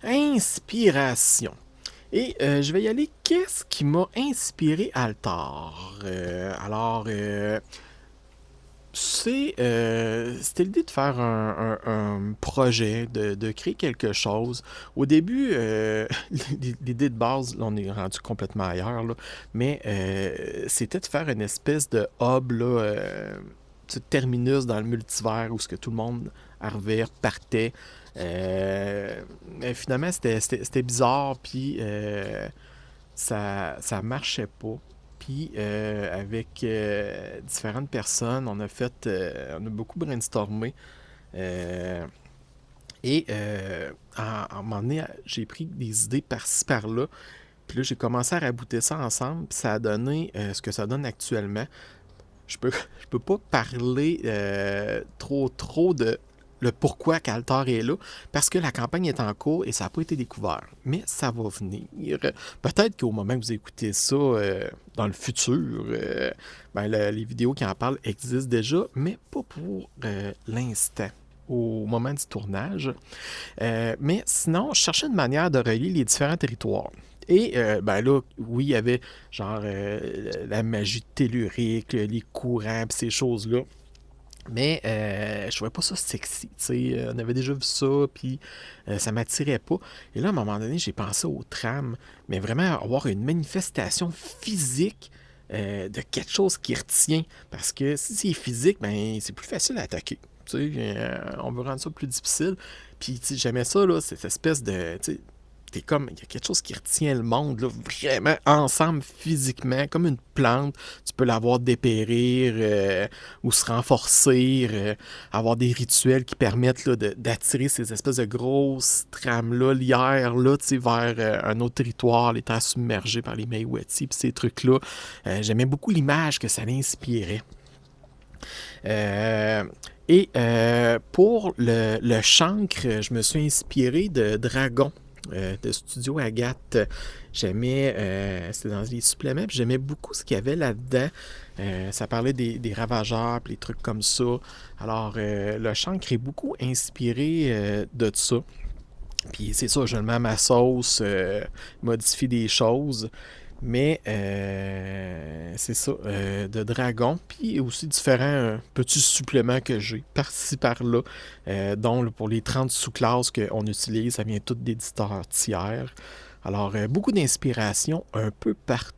Inspiration. Et je vais y aller. Qu'est-ce qui m'a inspiré Altar? C'était l'idée de faire un projet, de créer quelque chose. Au début, l'idée de base, là, on est rendu complètement ailleurs, là, mais c'était de faire une espèce de hub, là, tu sais, terminus dans le multivers où ce que tout le monde arrivait, repartait. Mais finalement, c'était bizarre, puis ça marchait pas. Puis avec différentes personnes, on a beaucoup brainstormé. Euh, à un moment donné, j'ai pris des idées par-ci par-là. Puis là, j'ai commencé à rabouter ça ensemble. Puis ça a donné ce que ça donne actuellement. Je peux pas parler trop de le pourquoi qu'Altar est là, parce que la campagne est en cours et ça n'a pas été découvert. Mais ça va venir. Peut-être qu'au moment que vous écoutez ça, dans le futur, les vidéos qui en parlent existent déjà, mais pas pour l'instant, au moment du tournage. Mais sinon, je cherchais une manière de relier les différents territoires. Et là, oui, il y avait genre la magie tellurique, les courants, pis ces choses-là. Mais je trouvais pas ça sexy, tu sais. On avait déjà vu ça, puis ça m'attirait pas. Et là, à un moment donné, j'ai pensé au tram, mais vraiment avoir une manifestation physique de quelque chose qui retient. Parce que si c'est physique, ben c'est plus facile à attaquer. Tu sais, on veut rendre ça plus difficile. Puis, tu sais, j'aimais ça, là, cette espèce de. Tu sais, t'es comme. Il y a quelque chose qui retient le monde, là, vraiment ensemble physiquement, comme une plante. Tu peux l'avoir dépérir ou se renforcer, avoir des rituels qui permettent là, d'attirer ces espèces de grosses trames-là, lierre-là, tu sais, vers un autre territoire, les terres submergées par les Meiwati, puis ces trucs-là. J'aimais beaucoup l'image que ça l'inspirait. Euh, pour le chancre, je me suis inspiré de Dragon, de Studio Agathe. C'était dans les suppléments, puis j'aimais beaucoup ce qu'il y avait là-dedans. Ça parlait des ravageurs, puis des trucs comme ça. Alors, le chancre est beaucoup inspiré de ça. Puis c'est ça, je le mets à ma sauce, modifie des choses. Mais c'est ça, de dragon. Puis aussi différents petits suppléments que j'ai par-ci par-là. Dont pour les 30 sous-classes qu'on utilise, ça vient tout d'éditeurs tiers. Alors, beaucoup d'inspiration un peu partout.